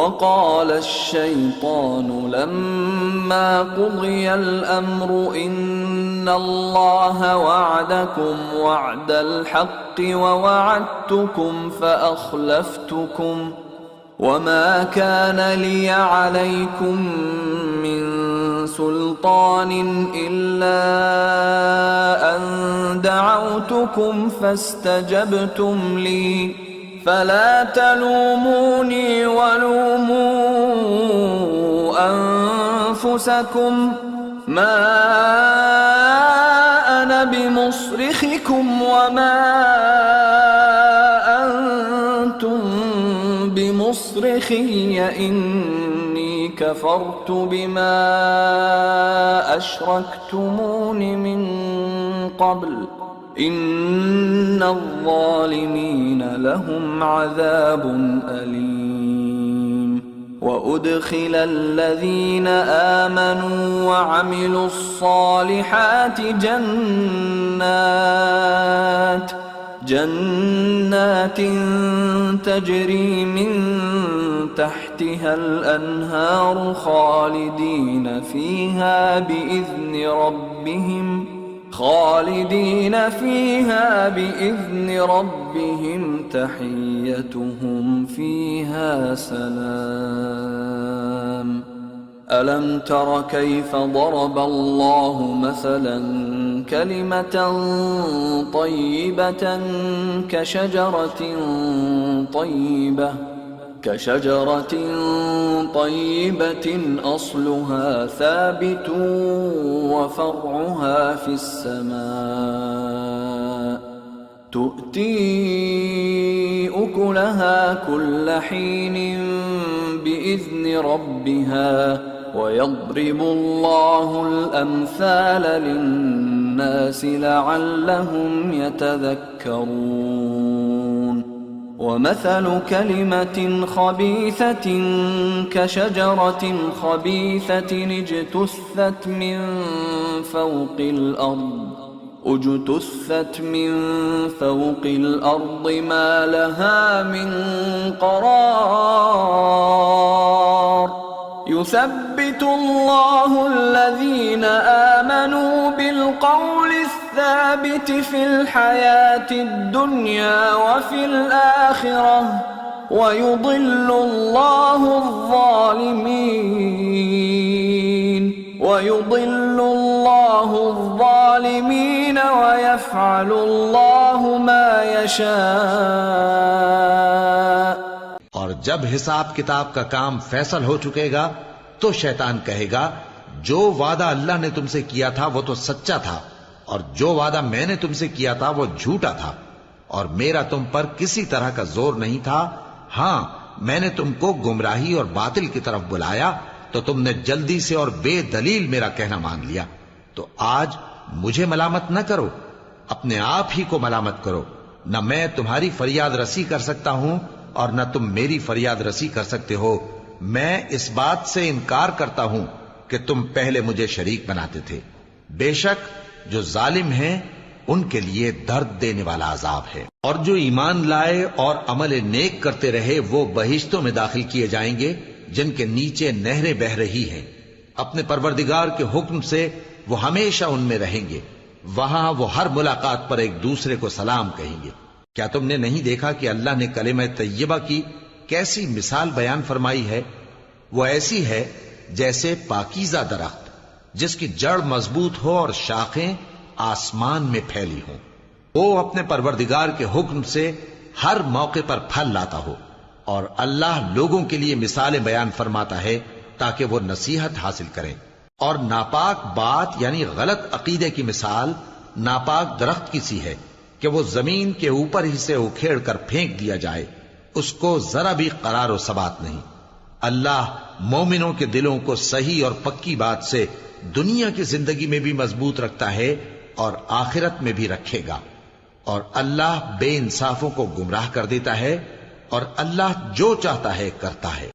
وقال الشيطان لما قضي الأمر إن الله وعدكم وعد الحق ووعدتكم فأخلفتكم وما كان لي عليكم من سلطان إلا أن دعوتكم فاستجبتم لي فلا تلوموني ولوموا أنفسكم ما أنا بمصرخكم وما أنتم بمصرخي إني كفرت بما أشركتمون من قبل إن الظالمين لهم عذاب أليم وأدخل الذين آمنوا وعملوا الصالحات جنات تجري من تحتها الأنهار خالدين فيها بإذن ربهم تحيتهم فيها سلام ألم تر كيف ضرب الله مثلا كلمة طيبة كشجرة طيبة أصلها ثابت وفرعها في السماء تؤتي أكلها كل حين بإذن ربها ويضرب الله الأمثال للناس لعلهم يتذكرون ومثل كلمة خبيثة كشجرة خبيثة اجتثت من فوق الأرض ما لها من قرار يثبت الله الذين آمنوا بالقول الثابت في الحياة الدنيا وفي الآخرة ويضل الله الظالمين ويفعل الله ما يشاء. اور جب حساب کتاب کا کام فیصل ہو چکے گا تو شیطان کہے گا جو وعدہ اللہ نے تم سے کیا تھا وہ تو سچا تھا اور جو وعدہ میں نے تم سے کیا تھا وہ جھوٹا تھا اور میرا تم پر کسی طرح کا زور نہیں تھا. ہاں میں نے تم کو گمراہی اور باطل کی طرف بلایا تو تم نے جلدی سے اور بے دلیل میرا کہنا مان لیا. تو آج مجھے ملامت نہ کرو، اپنے آپ ہی کو ملامت کرو. نہ میں تمہاری فریاد رسی کر سکتا ہوں اور نہ تم میری فریاد رسی کر سکتے ہو. میں اس بات سے انکار کرتا ہوں کہ تم پہلے مجھے شریک بناتے تھے. بے شک جو ظالم ہیں ان کے لیے درد دینے والا عذاب ہے. اور جو ایمان لائے اور عمل نیک کرتے رہے وہ بہشتوں میں داخل کیے جائیں گے جن کے نیچے نہریں بہہ رہی ہیں. اپنے پروردگار کے حکم سے وہ ہمیشہ ان میں رہیں گے. وہاں وہ ہر ملاقات پر ایک دوسرے کو سلام کہیں گے. کیا تم نے نہیں دیکھا کہ اللہ نے کلمہ طیبہ کی کیسی مثال بیان فرمائی ہے؟ وہ ایسی ہے جیسے پاکیزہ درخت جس کی جڑ مضبوط ہو اور شاخیں آسمان میں پھیلی ہوں. وہ اپنے پروردگار کے حکم سے ہر موقع پر پھل لاتا ہو. اور اللہ لوگوں کے لیے مثالیں بیان فرماتا ہے تاکہ وہ نصیحت حاصل کریں. اور ناپاک بات یعنی غلط عقیدے کی مثال ناپاک درخت کی سی ہے کہ وہ زمین کے اوپر ہی سے اکھیڑ کر پھینک دیا جائے، اس کو ذرا بھی قرار و ثبات نہیں. اللہ مومنوں کے دلوں کو صحیح اور پکی بات سے دنیا کی زندگی میں بھی مضبوط رکھتا ہے اور آخرت میں بھی رکھے گا. اور اللہ بے انصافوں کو گمراہ کر دیتا ہے اور اللہ جو چاہتا ہے کرتا ہے.